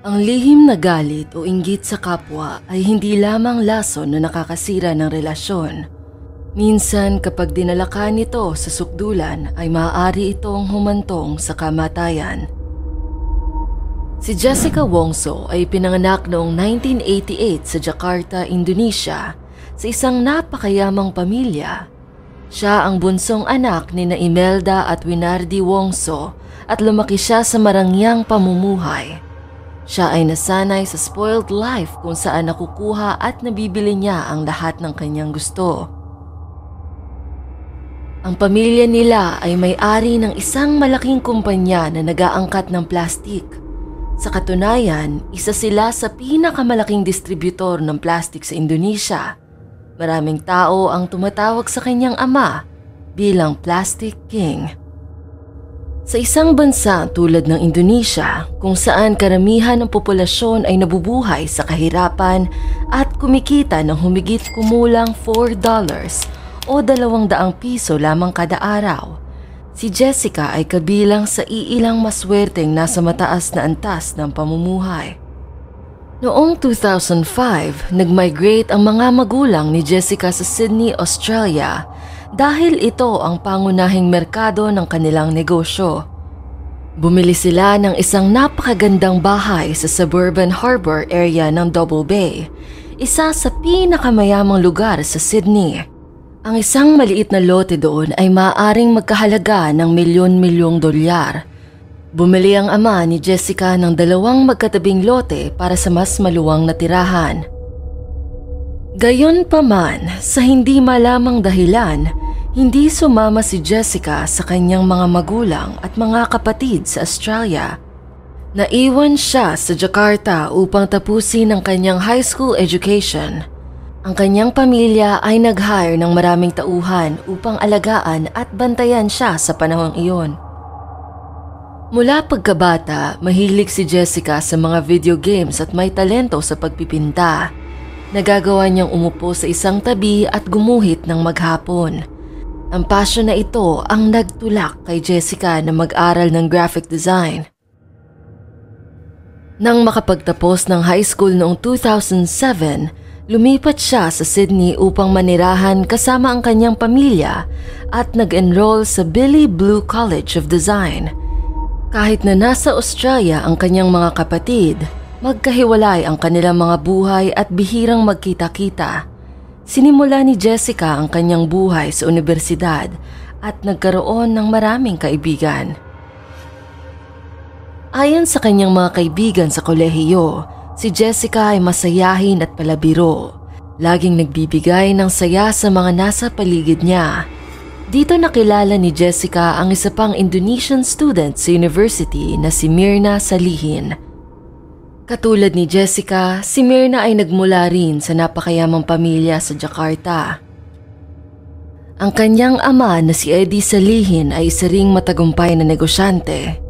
Ang lihim na galit o inggit sa kapwa ay hindi lamang lason na nakakasira ng relasyon. Minsan kapag dinala ka nito sa sukdulan ay maaari itong humantong sa kamatayan. Si Jessica Wongso ay pinanganak noong 1988 sa Jakarta, Indonesia sa isang napakayamang pamilya. Siya ang bunsong anak ni Imelda at Winardi Wongso at lumaki siya sa marangyang pamumuhay. Siya ay nasanay sa spoiled life kung saan nakukuha at nabibili niya ang lahat ng kanyang gusto. Ang pamilya nila ay may-ari ng isang malaking kumpanya na nag-aangkat ng plastik. Sa katunayan, isa sila sa pinakamalaking distributor ng plastik sa Indonesia. Maraming tao ang tumatawag sa kanyang ama bilang Plastic King. Sa isang bansa tulad ng Indonesia kung saan karamihan ng populasyon ay nabubuhay sa kahirapan at kumikita ng humigit kumulang $4 o 200 piso lamang kada araw, si Jessica ay kabilang sa iilang maswerteng nasa mataas na antas ng pamumuhay. Noong 2005, nag-migrate ang mga magulang ni Jessica sa Sydney, Australia dahil ito ang pangunahing merkado ng kanilang negosyo. Bumili sila ng isang napakagandang bahay sa suburban harbor area ng Double Bay, isa sa pinakamayamang lugar sa Sydney. Ang isang maliit na lote doon ay maaaring magkahalaga ng milyon-milyong dolyar. Bumili ang ama ni Jessica ng 2 magkatabing lote para sa mas maluwang na tirahan. Gayunpaman, sa hindi malamang dahilan, hindi sumama si Jessica sa kanyang mga magulang at mga kapatid sa Australia. Naiwan siya sa Jakarta upang tapusin ang kanyang high school education. Ang kanyang pamilya ay nag-hire ng maraming tauhan upang alagaan at bantayan siya sa panahong iyon. Mula pagkabata, mahilig si Jessica sa mga video games at may talento sa pagpipinta. Nagagawa niyang umupo sa isang tabi at gumuhit ng maghapon. Ang pasyon na ito ang nagtulak kay Jessica na mag-aral ng graphic design. Nang makapagtapos ng high school noong 2007, lumipat siya sa Sydney upang manirahan kasama ang kanyang pamilya at nag-enroll sa Billy Blue College of Design. Kahit na nasa Australia ang kanyang mga kapatid, magkahiwalay ang kanilang mga buhay at bihirang magkita-kita. Sinimula ni Jessica ang kanyang buhay sa universidad at nagkaroon ng maraming kaibigan. Ayon sa kanyang mga kaibigan sa kolehiyo, si Jessica ay masayahin at palabiro. Laging nagbibigay ng saya sa mga nasa paligid niya. Dito nakilala ni Jessica ang isa pang Indonesian student sa university na si Myrna Salihin. Katulad ni Jessica, si Myrna ay nagmula rin sa napakayamang pamilya sa Jakarta. Ang kanyang ama na si Eddie Salihin ay isa ring matagumpay na negosyante.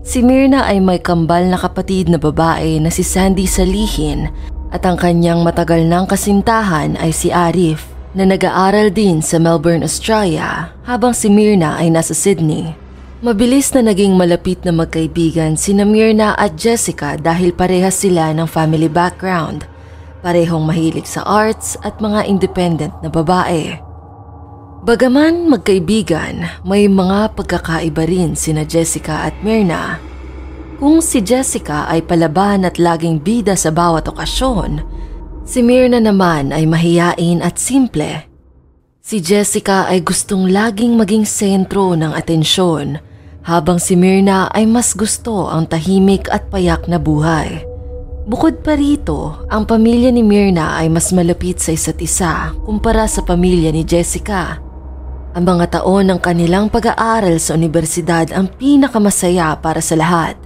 Si Myrna ay may kambal na kapatid na babae na si Sandy Salihin at ang kanyang matagal ng kasintahan ay si Arif na nag-aaral din sa Melbourne, Australia habang si Myrna ay nasa Sydney. Mabilis na naging malapit na magkaibigan sina Myrna at Jessica dahil parehas sila ng family background, parehong mahilig sa arts at mga independent na babae. Bagaman magkaibigan, may mga pagkakaiba rin sina Jessica at Myrna. Kung si Jessica ay palaban at laging bida sa bawat okasyon, si Myrna naman ay mahiyain at simple. Si Jessica ay gustong laging maging sentro ng atensyon, habang si Myrna ay mas gusto ang tahimik at payak na buhay. Bukod pa rito, ang pamilya ni Myrna ay mas malapit sa isa't isa kumpara sa pamilya ni Jessica. Ang mga taon ng kanilang pag-aaral sa universidad ang pinakamasaya para sa lahat.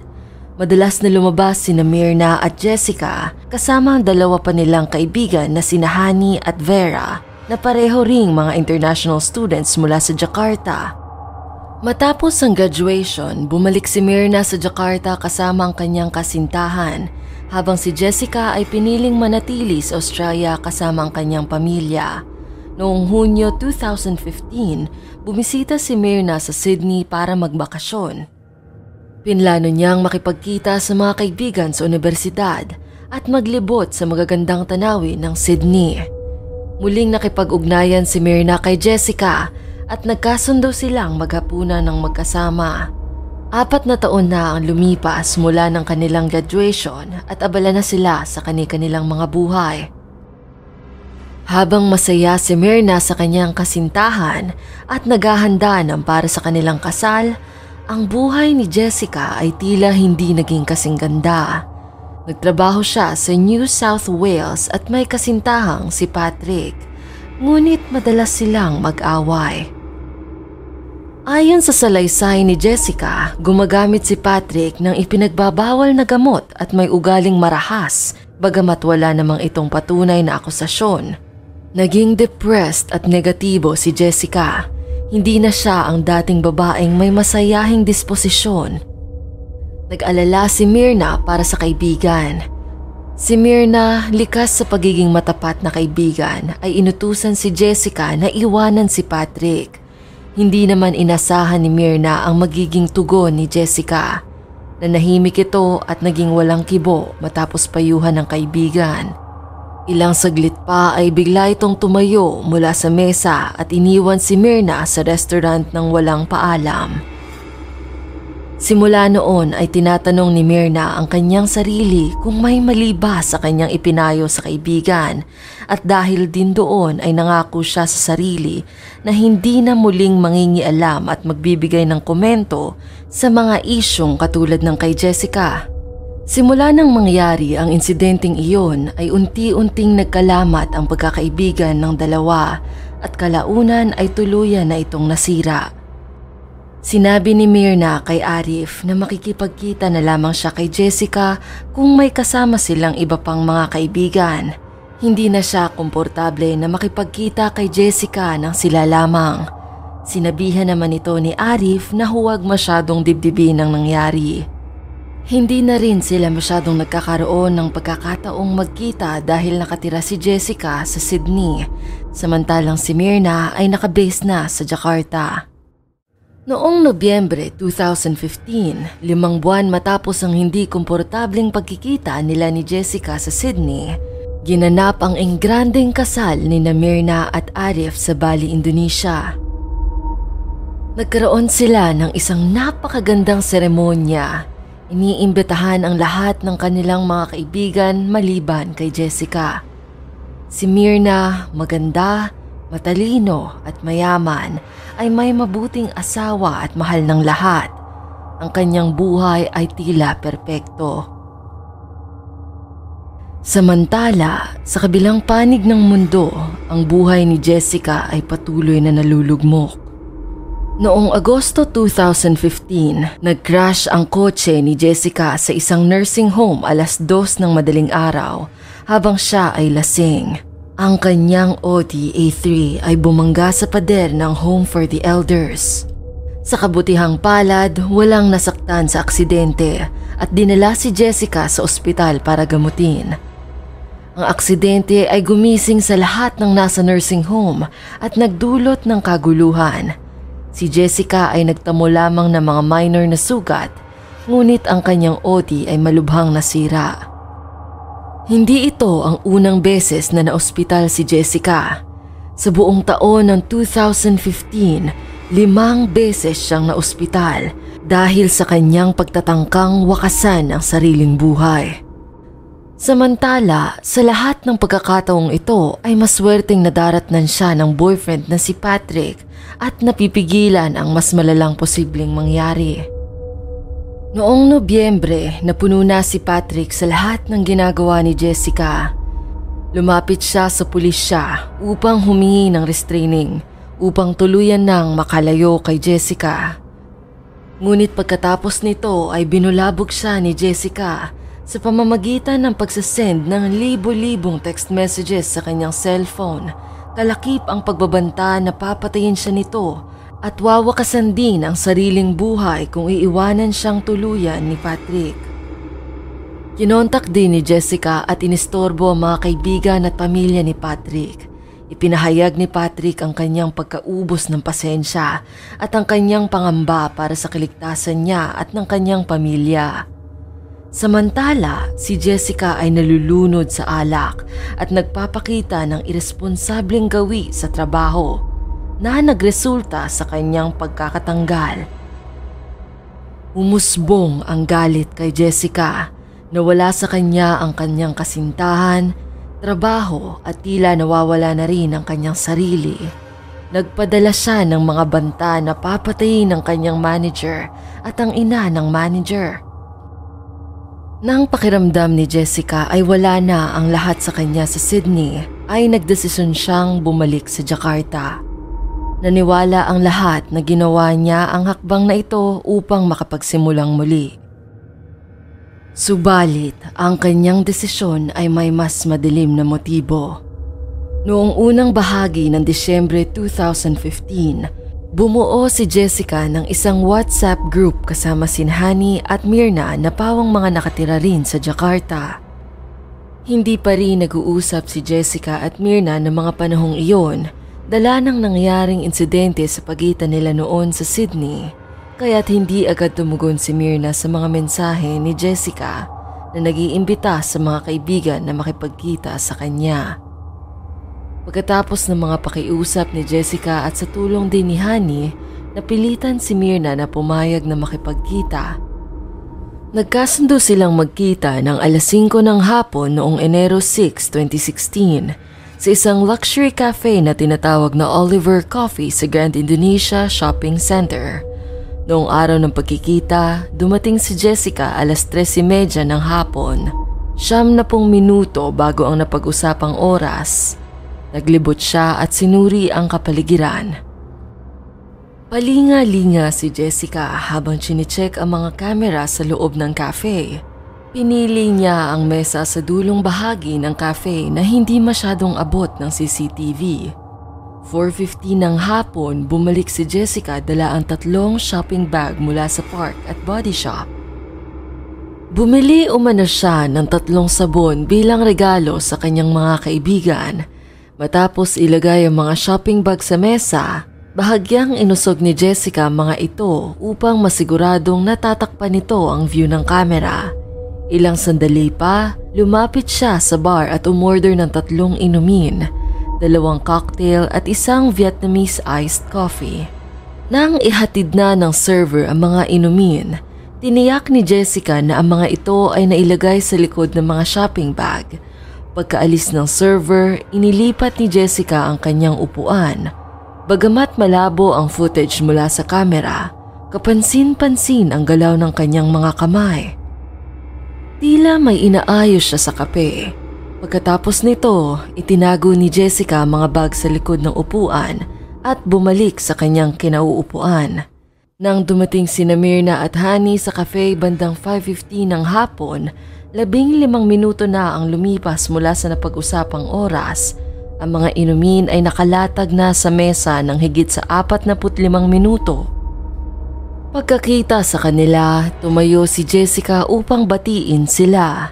Madalas na lumabas sina Myrna at Jessica kasama ang 2 pa nilang kaibigan na sina Hani at Vera na pareho ring mga international students mula sa Jakarta. Matapos ang graduation, bumalik si Myrna sa Jakarta kasama ang kanyang kasintahan habang si Jessica ay piniling manatili sa Australia kasama ang kanyang pamilya. Noong Hunyo 2015, bumisita si Myrna sa Sydney para magbakasyon. Pinlano niyang makipagkita sa mga kaibigan sa universidad at maglibot sa magagandang tanawin ng Sydney. Muling nakipag-ugnayan si Myrna kay Jessica at nagkasundo silang maghapunan ng magkasama. 4 na taon na ang lumipas mula ng kanilang graduation at abala na sila sa kani-kanilang mga buhay. Habang masaya si Myrna sa kanyang kasintahan at naghahanda ng para sa kanilang kasal, ang buhay ni Jessica ay tila hindi naging kasing ganda. Nagtrabaho siya sa New South Wales at may kasintahang si Patrick, ngunit madalas silang mag-away. Ayon sa salaysay ni Jessica, gumagamit si Patrick ng ipinagbabawal na gamot at may ugaling marahas, bagamat wala namang itong patunay na akusasyon. Naging depressed at negatibo si Jessica. Hindi na siya ang dating babaeng may masayahing disposisyon. Nag-alala si Myrna para sa kaibigan. Si Myrna, likas sa pagiging matapat na kaibigan, ay inutusan si Jessica na iwanan si Patrick. Hindi naman inasahan ni Myrna ang magiging tugon ni Jessica. Nanahimik ito at naging walang kibo matapos payuhan ng kaibigan. Ilang saglit pa ay bigla itong tumayo mula sa mesa at iniwan si Myrna sa restaurant ng walang paalam. Simula noon ay tinatanong ni Myrna ang kanyang sarili kung may mali ba sa kanyang ipinayo sa kaibigan, at dahil din doon ay nangako siya sa sarili na hindi na muling mangingialam at magbibigay ng komento sa mga isyong katulad ng kay Jessica. Simula nang mangyari ang insidenteng iyon ay unti-unting nagkalamat ang pagkakaibigan ng dalawa at kalaunan ay tuluyan na itong nasira. Sinabi ni Myrna kay Arif na makikipagkita na lamang siya kay Jessica kung may kasama silang iba pang mga kaibigan. Hindi na siya komportable na makipagkita kay Jessica nang sila lamang. Sinabihan naman ito ni Arif na huwag masyadong dibdibin ang nangyari. Hindi na rin sila masyadong nagkakaroon ng pagkakataong magkita dahil nakatira si Jessica sa Sydney, samantalang si Myrna ay nakabase na sa Jakarta. Noong Nobyembre 2015, 5 buwan matapos ang hindi komportableng pagkikita nila ni Jessica sa Sydney, ginanap ang engrandeng kasal ni Myrna at Arif sa Bali, Indonesia. Nagkaroon sila ng isang napakagandang seremonya. Iniimbitahan ang lahat ng kanilang mga kaibigan maliban kay Jessica. Si Myrna, maganda, matalino at mayaman, ay may mabuting asawa at mahal ng lahat. Ang kanyang buhay ay tila perpekto. Samantala, sa kabilang panig ng mundo, ang buhay ni Jessica ay patuloy na nalulugmok. Noong Agosto 2015, nag-crash ang kotse ni Jessica sa isang nursing home 2:00 ng madaling araw habang siya ay lasing. Ang kanyang Audi A3 ay bumangga sa pader ng Home for the Elders. Sa kabutihang palad, walang nasaktan sa aksidente at dinala si Jessica sa ospital para gamutin. Ang aksidente ay gumising sa lahat ng nasa nursing home at nagdulot ng kaguluhan. Si Jessica ay nagtamo lamang ng mga minor na sugat, ngunit ang kanyang Audi ay malubhang nasira. Hindi ito ang unang beses na naospital si Jessica. Sa buong taon ng 2015, 5 beses siyang naospital dahil sa kanyang pagtatangkang wakasan ang sariling buhay. Samantala, sa lahat ng pagkakataong ito ay maswerteng nadaratnan siya ng boyfriend na si Patrick at napipigilan ang mas malalang posibleng mangyari. Noong Nobyembre, napuno na si Patrick sa lahat ng ginagawa ni Jessica. Lumapit siya sa pulisya upang humingi ng restraining upang tuluyan nang makalayo kay Jessica. Ngunit pagkatapos nito ay binulabog siya ni Jessica sa pamamagitan ng pagsasend ng libo-libong text messages sa kanyang cellphone. Kalakip ang pagbabanta na papatayin siya nito at wawakasan din ang sariling buhay kung iiwanan siyang tuluyan ni Patrick. Kinontak din ni Jessica at inistorbo ang mga kaibigan at pamilya ni Patrick. Ipinahayag ni Patrick ang kanyang pagkaubos ng pasensya at ang kanyang pangamba para sa kaligtasan niya at ng kanyang pamilya. Samantala, si Jessica ay nalulunod sa alak at nagpapakita ng irresponsableng gawi sa trabaho na nagresulta sa kanyang pagkakatanggal. Umusbong ang galit kay Jessica. Nawala sa kanya ang kanyang kasintahan, trabaho at tila nawawala na rin ang kanyang sarili. Nagpadala siya ng mga banta na papatayin ng kanyang manager at ang ina ng manager. Nang pakiramdam ni Jessica ay wala na ang lahat sa kanya sa Sydney, ay nagdesisyon siyang bumalik sa Jakarta. Naniwala ang lahat na ginawa niya ang hakbang na ito upang makapagsimulang muli. Subalit, ang kanyang desisyon ay may mas madilim na motibo. Noong unang bahagi ng Disyembre 2015, bumuo si Jessica ng isang WhatsApp group kasama si Hani at Myrna na pawang mga nakatira rin sa Jakarta. Hindi pa rin nag-uusap si Jessica at Myrna ng mga panahong iyon, dala ng nangyaring insidente sa pagitan nila noon sa Sydney. Kaya't hindi agad tumugon si Myrna sa mga mensahe ni Jessica na nag-iimbita sa mga kaibigan na makipagkita sa kanya. Pagkatapos ng mga pakiusap ni Jessica at sa tulong din ni Hani, napilitan si Myrna na pumayag na makipagkita. Nagkasundo silang magkita ng alas 5 ng hapon noong Enero 6, 2016 sa isang luxury cafe na tinatawag na Oliver Coffee sa Grand Indonesia Shopping Center. Noong araw ng pagkikita, dumating si Jessica alas 3:30 ng hapon. 90 minuto bago ang napag-usapang oras. Naglibot siya at sinuri ang kapaligiran. Palinga-linga si Jessica habang chine-check ang mga kamera sa loob ng cafe. Pinili niya ang mesa sa dulong bahagi ng cafe na hindi masyadong abot ng CCTV. 4:50 ng hapon, bumalik si Jessica dala ang 3 shopping bag mula sa park at body shop. Bumili umano siya ng 3 sabon bilang regalo sa kanyang mga kaibigan. Matapos ilagay ang mga shopping bag sa mesa, bahagyang inusog ni Jessica mga ito upang masiguradong natatakpan nito ang view ng camera. Ilang sandali pa, lumapit siya sa bar at umorder ng 3 inumin, 2 cocktail at isang Vietnamese iced coffee. Nang ihatid na ng server ang mga inumin, tiniyak ni Jessica na ang mga ito ay nailagay sa likod ng mga shopping bag. Pagkaalis ng server, inilipat ni Jessica ang kanyang upuan. Bagamat malabo ang footage mula sa kamera, kapansin-pansin ang galaw ng kanyang mga kamay. Tila may inaayos siya sa kape. Pagkatapos nito, itinago ni Jessica ang mga bag sa likod ng upuan at bumalik sa kanyang kinauupuan. Nang dumating sina Myrna at Hani sa cafe bandang 5:50 ng hapon, 15 minuto na ang lumipas mula sa napag-usapang oras. Ang mga inumin ay nakalatag na sa mesa ng higit sa 45 minuto. Pagkakita sa kanila, tumayo si Jessica upang batiin sila.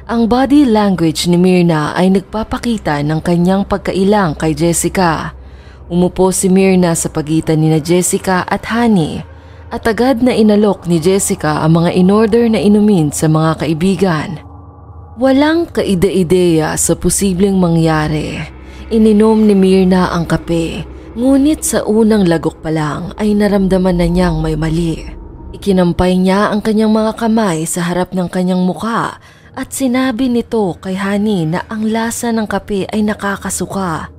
Ang body language ni Myrna ay nagpapakita ng kanyang pagkailang kay Jessica. Umupo si Myrna sa pagitan ni Jessica at Hani at agad na inalok ni Jessica ang mga in-order na inumin sa mga kaibigan. Walang kaide-ideya sa posibleng mangyari. Ininom ni Myrna ang kape, ngunit sa unang lagok pa lang ay naramdaman na niyang may mali. Ikinampay niya ang kanyang mga kamay sa harap ng kanyang mukha at sinabi nito kay Hani na ang lasa ng kape ay nakakasuka.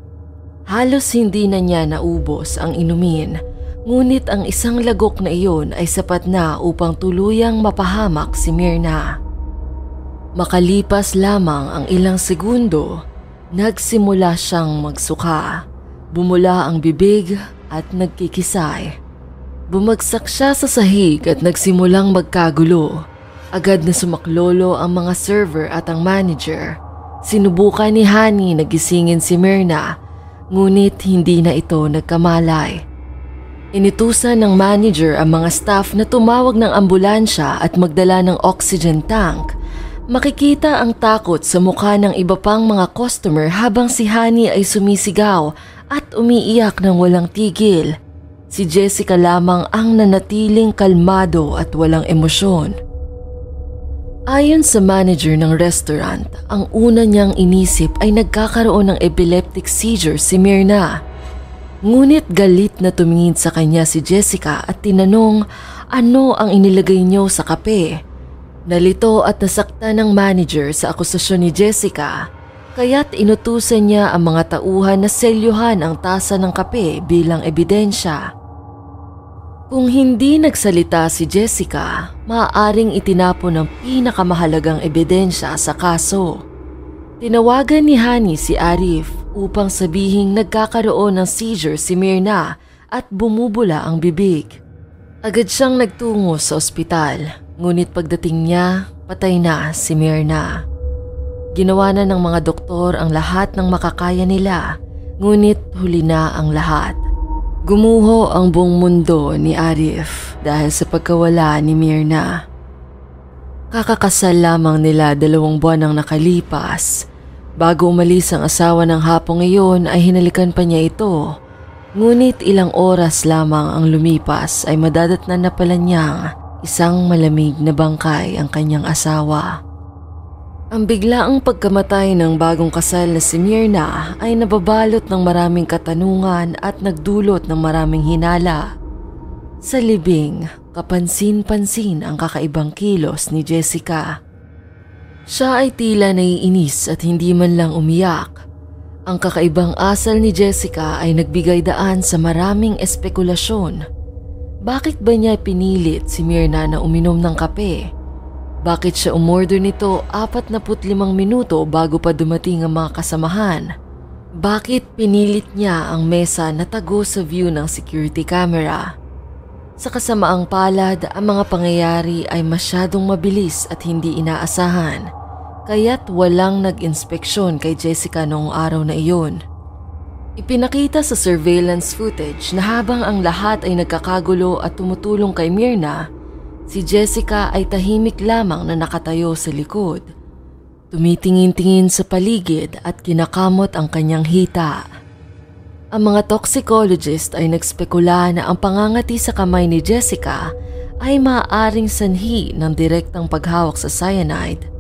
Halos hindi na niya naubos ang inumin, ngunit ang isang lagok na iyon ay sapat na upang tuluyang mapahamak si Myrna. Makalipas lamang ang ilang segundo, nagsimula siyang magsuka. Bumula ang bibig at nagkikisay. Bumagsak siya sa sahig at nagsimulang magkagulo. Agad na sumaklolo ang mga server at ang manager. Sinubukan ni Hani na gisingin si Myrna, ngunit hindi na ito nagkamalay. Initusan ng manager ang mga staff na tumawag ng ambulansya at magdala ng oxygen tank. Makikita ang takot sa mukha ng iba pang mga customer habang si Honey ay sumisigaw at umiiyak ng walang tigil. Si Jessica lamang ang nanatiling kalmado at walang emosyon. Ayon sa manager ng restaurant, ang una niyang inisip ay nagkakaroon ng epileptic seizure si Myrna. Ngunit galit na tumingin sa kanya si Jessica at tinanong ano ang inilagay niyo sa kape. Nalito at nasaktan ng manager sa akusasyon ni Jessica, kaya't inutusan niya ang mga tauhan na selyuhan ang tasa ng kape bilang ebidensya. Kung hindi nagsalita si Jessica, maaaring itinapon ang pinakamahalagang ebidensya sa kaso. Tinawagan ni Honey si Arif upang sabihing nagkakaroon ng seizure si Myrna at bumubula ang bibig. Agad siyang nagtungo sa ospital, ngunit pagdating niya, patay na si Myrna. Ginawa na ng mga doktor ang lahat ng makakaya nila, ngunit huli na ang lahat. Gumuho ang buong mundo ni Arif dahil sa pagkawala ni Myrna. Kakakasal lamang nila 2 buwan ang nakalipas. Bago umalis ang asawa ng hapong iyon ay hinalikan pa niya ito. Ngunit ilang oras lamang ang lumipas ay madadatnan na pala niyang isang malamig na bangkay ang kanyang asawa. Ang biglaang pagkamatay ng bagong kasal na si Myrna ay nababalot ng maraming katanungan at nagdulot ng maraming hinala. Sa libing, kapansin-pansin ang kakaibang kilos ni Jessica. Siya ay tila naiinis at hindi man lang umiyak. Ang kakaibang asal ni Jessica ay nagbigay daan sa maraming espekulasyon. Bakit ba niya pinilit si Myrna na uminom ng kape? Bakit siya umorder nito 45 minuto bago pa dumating ang mga kasamahan? Bakit pinilit niya ang mesa na tago sa view ng security camera? Sa kasamaang palad, ang mga pangyayari ay masyadong mabilis at hindi inaasahan, kaya't walang nag-inspeksyon kay Jessica noong araw na iyon. Ipinakita sa surveillance footage na habang ang lahat ay nagkakagulo at tumutulong kay Myrna, si Jessica ay tahimik lamang na nakatayo sa likod. Tumitingin-tingin sa paligid at kinakamot ang kanyang hita. Ang mga toxicologist ay nagspekula na ang pangangati sa kamay ni Jessica ay maaaring sanhi ng direktang paghawak sa cyanide.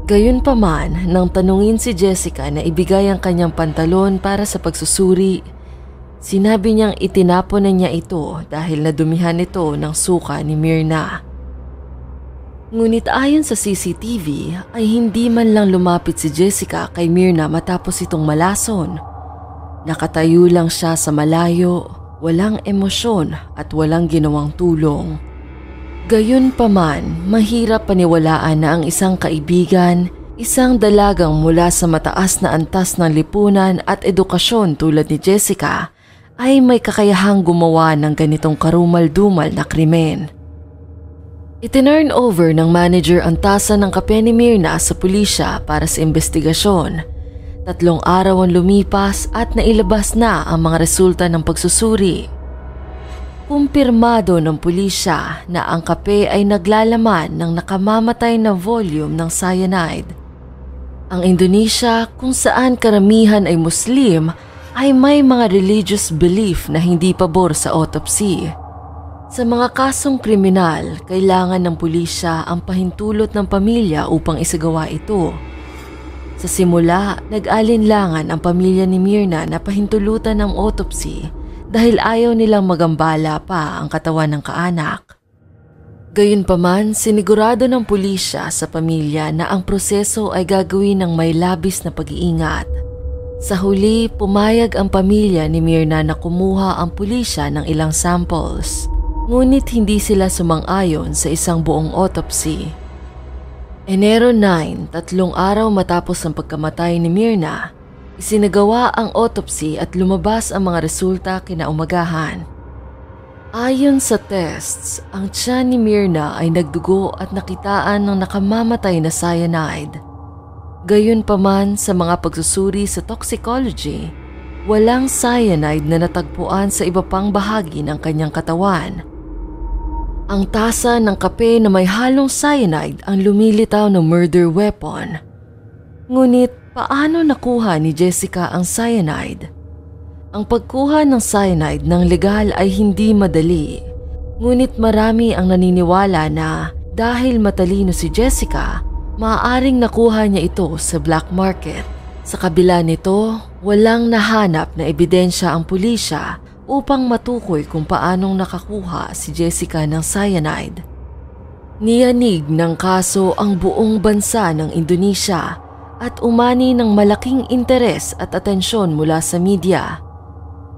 Gayunpaman, nang tanungin si Jessica na ibigay ang kanyang pantalon para sa pagsusuri, sinabi niyang itinapon na niya ito dahil nadumihan ito ng suka ni Myrna. Ngunit ayon sa CCTV ay hindi man lang lumapit si Jessica kay Myrna matapos itong malason. Nakatayo lang siya sa malayo, walang emosyon at walang ginawang tulong. Gayunpaman, mahirap paniwalaan na ang isang kaibigan, isang dalagang mula sa mataas na antas ng lipunan at edukasyon tulad ni Jessica, ay may kakayahang gumawa ng ganitong karumal-dumal na krimen. Itinurn over ng manager ang tasa ng kape ni Myrna sa pulisya para sa investigasyon. 3 araw ang lumipas at nailabas na ang mga resulta ng pagsusuri. Kumpirmado ng pulisya na ang kape ay naglalaman ng nakamamatay na volume ng cyanide. Ang Indonesia, kung saan karamihan ay Muslim, ay may mga religious belief na hindi pabor sa autopsy. Sa mga kasong kriminal, kailangan ng pulisya ang pahintulot ng pamilya upang isagawa ito. Sa simula, nag-alinlangan ang pamilya ni Myrna na pahintulutan ng autopsy dahil ayaw nilang magambala pa ang katawan ng kaanak. Gayunpaman, sinigurado ng pulisya sa pamilya na ang proseso ay gagawin ng may labis na pag-iingat. Sa huli, pumayag ang pamilya ni Myrna na kumuha ang pulisya ng ilang samples. Ngunit hindi sila sumang-ayon sa isang buong autopsy. Enero 9, 3 araw matapos ang pagkamatay ni Myrna, isinagawa ang autopsy at lumabas ang mga resulta kinaumagahan. Ayon sa tests, ang tiyan ni Myrna ay nagdugo at nakitaan ng nakamamatay na cyanide. Gayunpaman, sa mga pagsusuri sa toxicology, walang cyanide na natagpuan sa iba pang bahagi ng kanyang katawan. Ang tasa ng kape na may halong cyanide ang lumilitaw na murder weapon. Ngunit paano nakuha ni Jessica ang cyanide? Ang pagkuha ng cyanide ng legal ay hindi madali. Ngunit marami ang naniniwala na dahil matalino si Jessica, maaaring nakuha niya ito sa black market. Sa kabila nito, walang nahanap na ebidensya ang pulisya upang matukoy kung paanong nakakuha si Jessica ng cyanide. Niyanig ng kaso ang buong bansa ng Indonesia at umani ng malaking interes at atensyon mula sa media.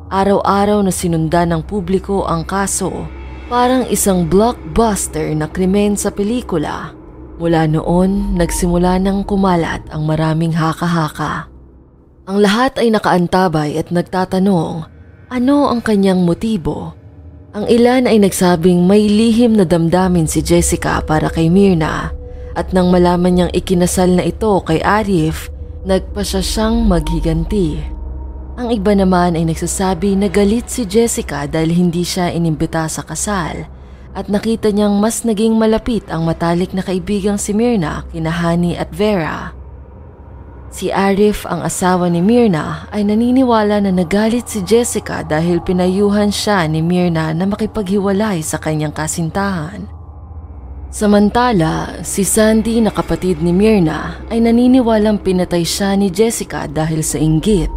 Araw-araw na sinundan ng publiko ang kaso, parang isang blockbuster na krimen sa pelikula. Mula noon, nagsimula ng kumalat ang maraming haka-haka. Ang lahat ay nakaantabay at nagtatanong, ano ang kanyang motibo? Ang ilan ay nagsabing may lihim na damdamin si Jessica para kay Myrna at nang malaman niyang ikinasal na ito kay Arif, nagpa siya siyang maghiganti. Ang iba naman ay nagsasabi na galit si Jessica dahil hindi siya inimbita sa kasal at nakita niyang mas naging malapit ang matalik na kaibigang si Myrna kina Hani at Vera. Si Arif, ang asawa ni Myrna, ay naniniwala na nagalit si Jessica dahil pinayuhan siya ni Myrna na makipaghiwalay sa kanyang kasintahan. Samantala, si Sandy na kapatid ni Myrna ay naniniwalang pinatay siya ni Jessica dahil sa inggit.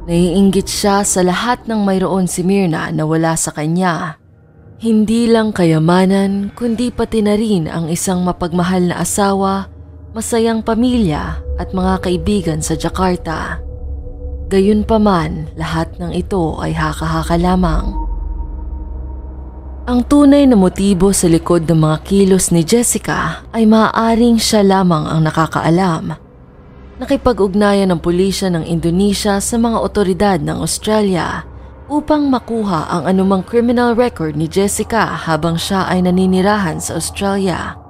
Naiinggit siya sa lahat ng mayroon si Myrna na wala sa kanya. Hindi lang kayamanan kundi pati na rin ang isang mapagmahal na asawa, masayang pamilya at mga kaibigan sa Jakarta. Gayunpaman, lahat ng ito ay haka-haka lamang. Ang tunay na motibo sa likod ng mga kilos ni Jessica ay maaaring siya lamang ang nakakaalam. Nakipag-ugnayan ng pulisya ng Indonesia sa mga otoridad ng Australia upang makuha ang anumang criminal record ni Jessica habang siya ay naninirahan sa Australia.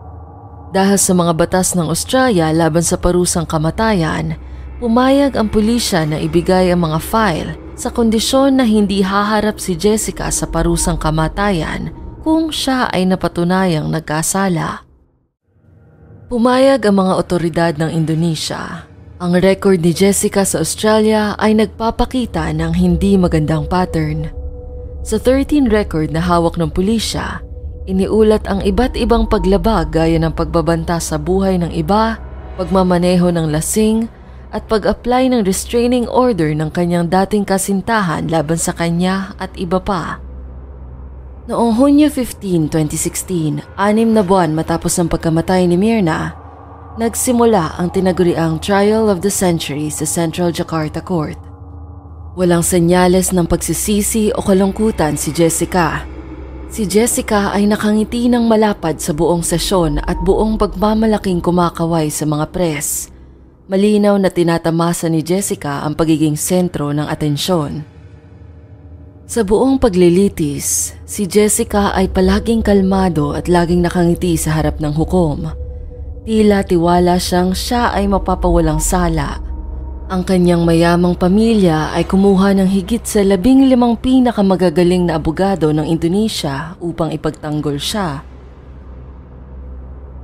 Dahil sa mga batas ng Australia laban sa parusang kamatayan, pumayag ang pulisya na ibigay ang mga file sa kondisyon na hindi haharap si Jessica sa parusang kamatayan kung siya ay napatunayang nagkasala. Pumayag ang mga otoridad ng Indonesia. Ang record ni Jessica sa Australia ay nagpapakita ng hindi magandang pattern. Sa 13 record na hawak ng pulisya, iniulat ang iba't ibang paglabag gaya ng pagbabanta sa buhay ng iba, pagmamaneho ng lasing, at pag-apply ng restraining order ng kanyang dating kasintahan laban sa kanya at iba pa. Noong Hunyo 15, 2016, 6 na buwan matapos ang pagkamatay ni Myrna, nagsimula ang tinaguriang Trial of the Century sa Central Jakarta Court. Walang senyales ng pagsisisi o kalungkutan si Jessica. Si Jessica ay nakangiti ng malapad sa buong sesyon at buong pagmamalaking kumakaway sa mga press. Malinaw na tinatamasa ni Jessica ang pagiging sentro ng atensyon. Sa buong paglilitis, si Jessica ay palaging kalmado at laging nakangiti sa harap ng hukom. Tila tiwala siyang siya ay mapapawalang sala. Ang kanyang mayamang pamilya ay kumuha ng higit sa 15 pinakamagagaling na abogado ng Indonesia upang ipagtanggol siya.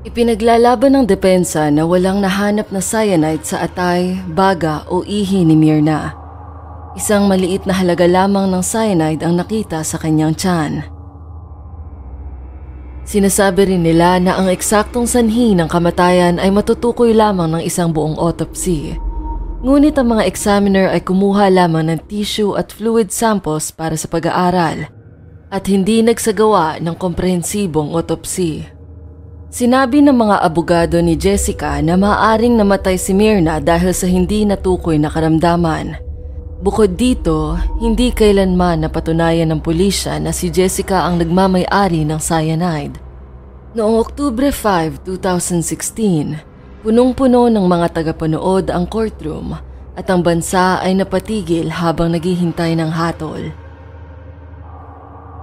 Ipinaglalaban ng depensa na walang nahanap na cyanide sa atay, baga o ihi ni Myrna. Isang maliit na halaga lamang ng cyanide ang nakita sa kanyang tiyan. Sinasabi rin nila na ang eksaktong sanhi ng kamatayan ay matutukoy lamang ng isang buong autopsy. Ngunit ang mga examiner ay kumuha lamang ng tissue at fluid samples para sa pag-aaral at hindi nagsagawa ng komprehensibong autopsy. Sinabi ng mga abogado ni Jessica na maaaring namatay si Myrna dahil sa hindi natukoy na karamdaman. Bukod dito, hindi kailanman napatunayan ng pulisya na si Jessica ang nagmamay-ari ng cyanide. Noong Oktubre 5, 2016, punong-puno ng mga tagapanood ang courtroom at ang bansa ay napatigil habang naghihintay ng hatol.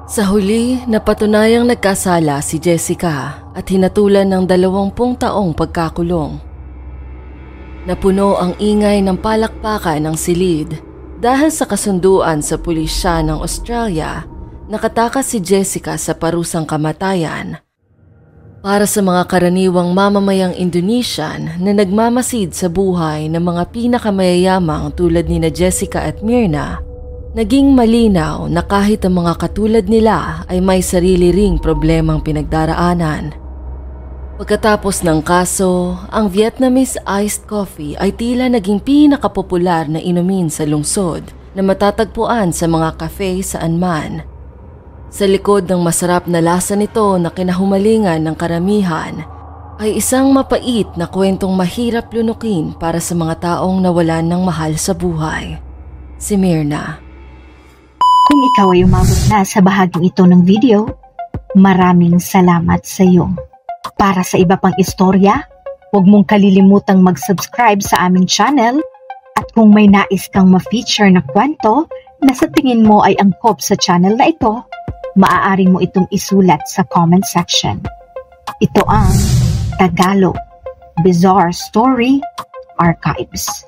Sa huli, napatunayang nagkasala si Jessica at hinatulan ng 20 taong pagkakulong. Napuno ang ingay ng palakpakan ng silid dahil sa kasunduan sa pulisya ng Australia nakatakas si Jessica sa parusang kamatayan. Para sa mga karaniwang mamamayang Indonesian na nagmamasid sa buhay ng mga pinakamayayamang tulad ni Jessica at Myrna, naging malinaw na kahit ang mga katulad nila ay may sarili ring problemang pinagdaraanan. Pagkatapos ng kaso, ang Vietnamese iced coffee ay tila naging pinakapopular na inumin sa lungsod na matatagpuan sa mga cafe saan man. Sa likod ng masarap na lasa nito na kinahumalingan ng karamihan ay isang mapait na kwentong mahirap lunukin para sa mga taong nawalan ng mahal sa buhay. Si Myrna. Kung ikaw ay umabot na sa bahaging ito ng video, maraming salamat sa iyo. Para sa iba pang istorya, huwag mong kalilimutang mag-subscribe sa aming channel at kung may nais kang ma-feature na kwento na sa tingin mo ay angkop sa channel na ito, maaari mo itong isulat sa comment section. Ito ang Tagalog Bizarre Story Archives.